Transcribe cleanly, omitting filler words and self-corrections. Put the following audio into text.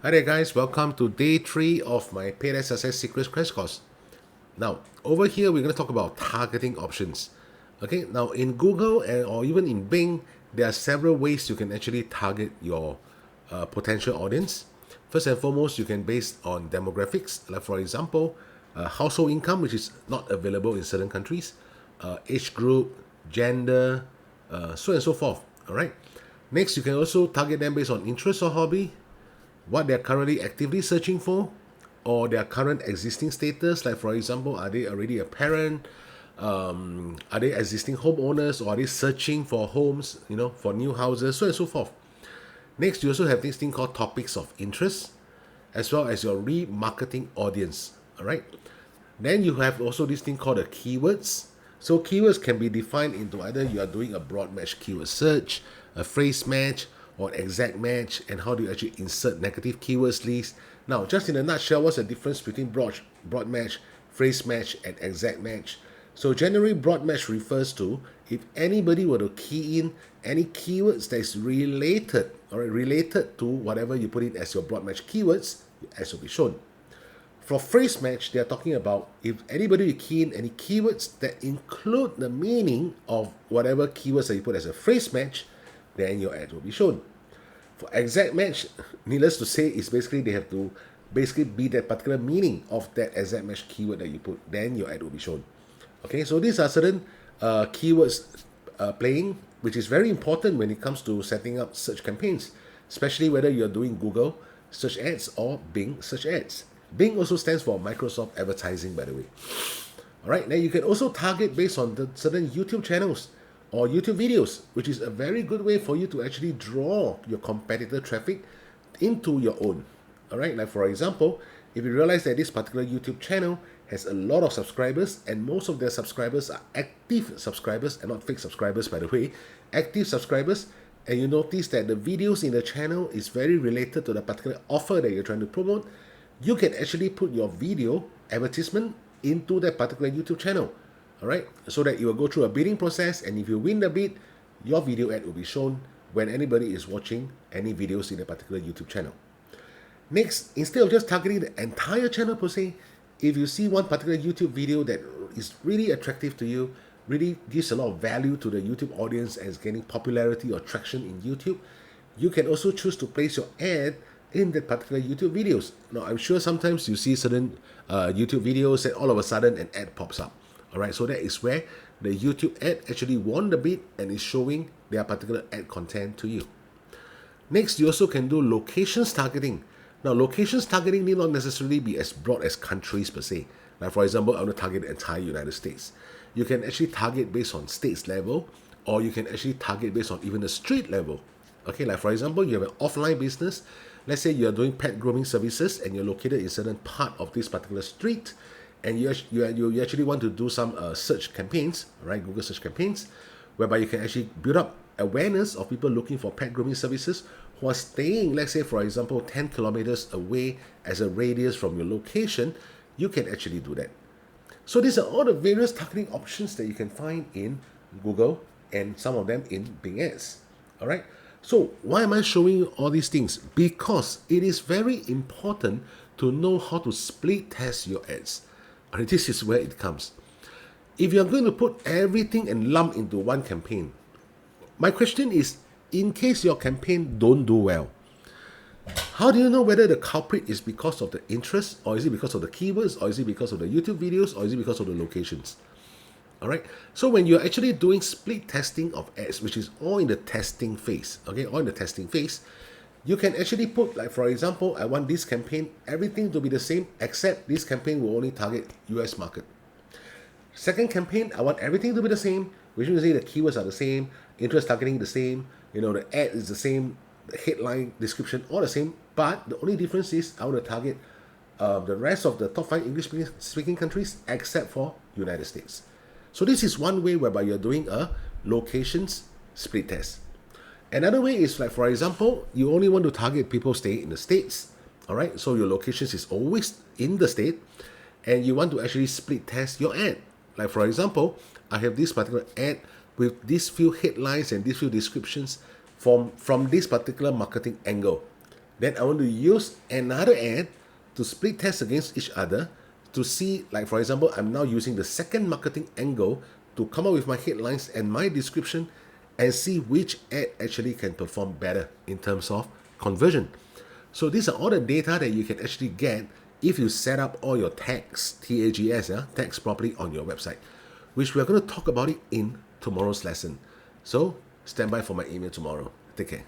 Hi there guys, welcome to day 3 of my Paid SSS Secrets Crash Course. Now, over here we're going to talk about targeting options. Okay, now in Google or even in Bing, there are several ways you can actually target your potential audience. First and foremost, you can base on demographics, like for example, household income, which is not available in certain countries, age group, gender, so on and so forth. All right. Next, you can also target them based on interest or hobby, what they're currently actively searching for, or their current existing status. Like for example, are they already a parent? Are they existing homeowners, or are they searching for homes, for new houses, so on and so forth. Next, you also have this thing called topics of interest, as well as your remarketing audience. All right. Then you have also this thing called the keywords. So keywords can be defined into either you are doing a broad match keyword search, a phrase match, or exact match, and how do you actually insert negative keywords list. Now, just in a nutshell, what's the difference between broad match, phrase match, and exact match? So generally, broad match refers to if anybody were to key in any keywords that is related or related to whatever you put in as your broad match keywords, as will be shown. For phrase match, they are talking about if anybody will key in any keywords that include the meaning of whatever keywords that you put as a phrase match, then your ad will be shown. For exact match, needless to say, is basically they have to basically be that particular meaning of that exact match keyword that you put, then your ad will be shown. Okay, so these are certain keywords playing, which is very important when it comes to setting up search campaigns, especially whether you're doing Google search ads or Bing search ads. Bing also stands for Microsoft Advertising, by the way. All right, now you can also target based on the certain YouTube channels or YouTube videos, which is a very good way for you to actually draw your competitor traffic into your own. All right, like for example, if you realize that this particular YouTube channel has a lot of subscribers and most of their subscribers are active subscribers and not fake subscribers, by the way, active subscribers, and you notice that the videos in the channel is very related to the particular offer that you're trying to promote, you can actually put your video advertisement into that particular YouTube channel. All right, so that you will go through a bidding process, and if you win the bid, your video ad will be shown when anybody is watching any videos in a particular YouTube channel. Next, instead of just targeting the entire channel per se, if you see one particular YouTube video that is really attractive to you, really gives a lot of value to the YouTube audience and is gaining popularity or traction in YouTube, you can also choose to place your ad in that particular YouTube videos. Now, I'm sure sometimes you see certain YouTube videos and all of a sudden an ad pops up. All right, so that is where the YouTube ad actually won the bid and is showing their particular ad content to you. Next, you also can do locations targeting. Now, locations targeting need not necessarily be as broad as countries per se. Like for example, I want to target the entire United States. You can actually target based on states level, or you can actually target based on even the street level. Okay, like for example, you have an offline business. Let's say you're doing pet grooming services and you're located in a certain part of this particular street, and you actually want to do some search campaigns, right? Google search campaigns, whereby you can actually build up awareness of people looking for pet grooming services who are staying, let's say, for example, 10 kilometers away as a radius from your location. You can actually do that. So these are all the various targeting options that you can find in Google and some of them in Bing Ads. All right. So why am I showing you all these things? Because it is very important to know how to split test your ads. And this is where it comes. If you're going to put everything and lump into one campaign, my question is, in case your campaign don't do well, how do you know whether the culprit is because of the interest, or is it because of the keywords, or is it because of the YouTube videos, or is it because of the locations? All right. So when you're actually doing split testing of ads, which is all in the testing phase, okay, all in the testing phase, you can actually put, like for example, I want this campaign, everything to be the same, except this campaign will only target US market. Second campaign, I want everything to be the same, which means the keywords are the same, interest targeting the same, the ad is the same, the headline description all the same, but the only difference is I want to target the rest of the top 5 English speaking countries except for United States. So this is one way whereby you're doing a locations split test. Another way is, like for example, you only want to target people staying in the States. All right, so your locations is always in the state, and you want to actually split test your ad. Like for example, I have this particular ad with these few headlines and these few descriptions from this particular marketing angle. Then I want to use another ad to split test against each other to see, like for example, I'm now using the second marketing angle to come up with my headlines and my description and see which ad actually can perform better in terms of conversion. So these are all the data that you can actually get if you set up all your tags, TAGS, tags properly on your website, which we are going to talk about it in tomorrow's lesson. So stand by for my email tomorrow. Take care.